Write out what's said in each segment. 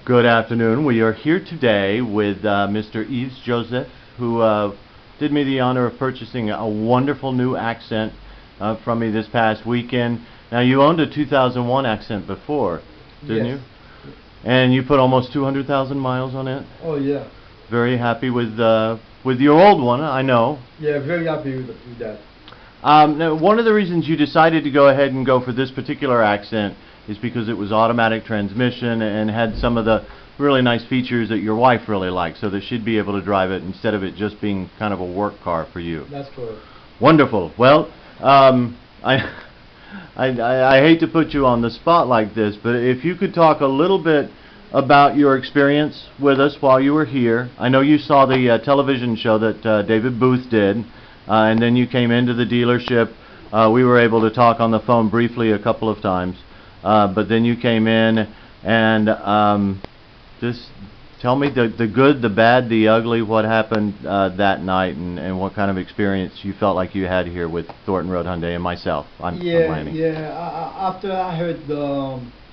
Good afternoon. We are here today with Mr. Yves Joseph, who did me the honor of purchasing a wonderful new accent from me this past weekend. Now, you owned a 2001 accent before, didn't you? And you put almost 200,000 miles on it? Oh, yeah. Very happy with your old one, I know. Yeah, very happy with that. Now, one of the reasons you decided to go ahead and go for this particular accent is because it was automatic transmission and had some of the really nice features that your wife really likes, so that she'd be able to drive it instead of it just being kind of a work car for you. That's correct. Wonderful. Well, I hate to put you on the spot like this, but if you could talk a little bit about your experience with us while you were here. I know you saw the television show that David Booth did, and then you came into the dealership. We were able to talk on the phone briefly a couple of times. But then you came in and just tell me the good, the bad, the ugly, what happened that night, and what kind of experience you felt like you had here with Thornton Road Hyundai and myself. I'm Lanny. Yeah. After I heard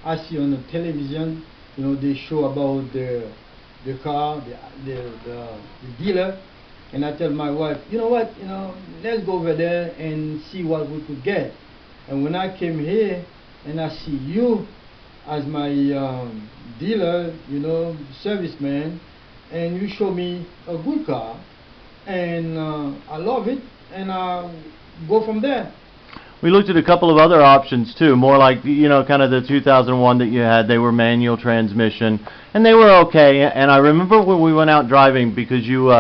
I see on the television, they show about the car, the dealer, and I tell my wife, you know what, let's go over there and see what we could get. And when I came here, and I see you as my dealer, serviceman, and you show me a good car, and I love it, and I go from there. We looked at a couple of other options too, more like, kind of the 2001 that you had. They were manual transmission, and they were okay. And I remember when we went out driving, because you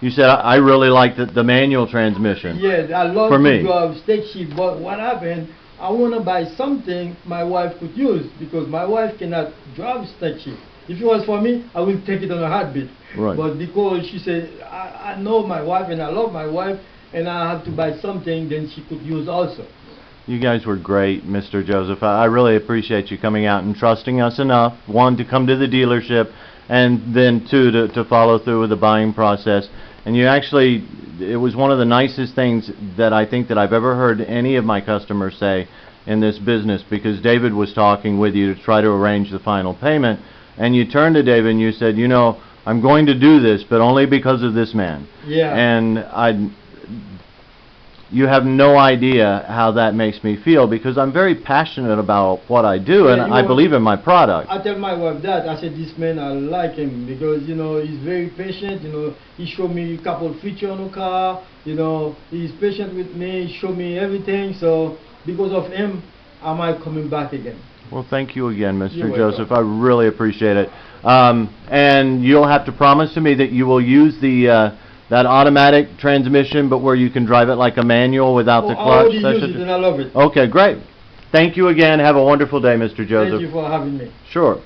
said, I really like the manual transmission. Yeah, I love to drive state shift, but what happened, I want to buy something my wife could use, because my wife cannot drive state shift. If it was for me, I would take it on a heartbeat. Right. But because she said, I know my wife and I love my wife, and I have to buy something then she could use also. You guys were great, Mr. Joseph. I really appreciate you coming out and trusting us enough, one, to come to the dealership, and then two, to follow through with the buying process. And you actually, it was one of the nicest things that I think that I've ever heard any of my customers say in this business, because David was talking with you to try to arrange the final payment, and you turned to David and you said, I'm going to do this, but only because of this man. Yeah. And you have no idea how that makes me feel, because I'm very passionate about what I do, and I believe in my product. I tell my wife that. I said, this man, I like him, because, he's very patient. He showed me a couple of features on the car. He's patient with me. He showed me everything. So, because of him, am I coming back again? Well, thank you again, Mr. Joseph. I really appreciate it. And you'll have to promise to me that you will use that automatic transmission, but where you can drive it like a manual without the clutch. I already use it and I love it. Okay, great. Thank you again. Have a wonderful day, Mr. Joseph. Thank you for having me. Sure.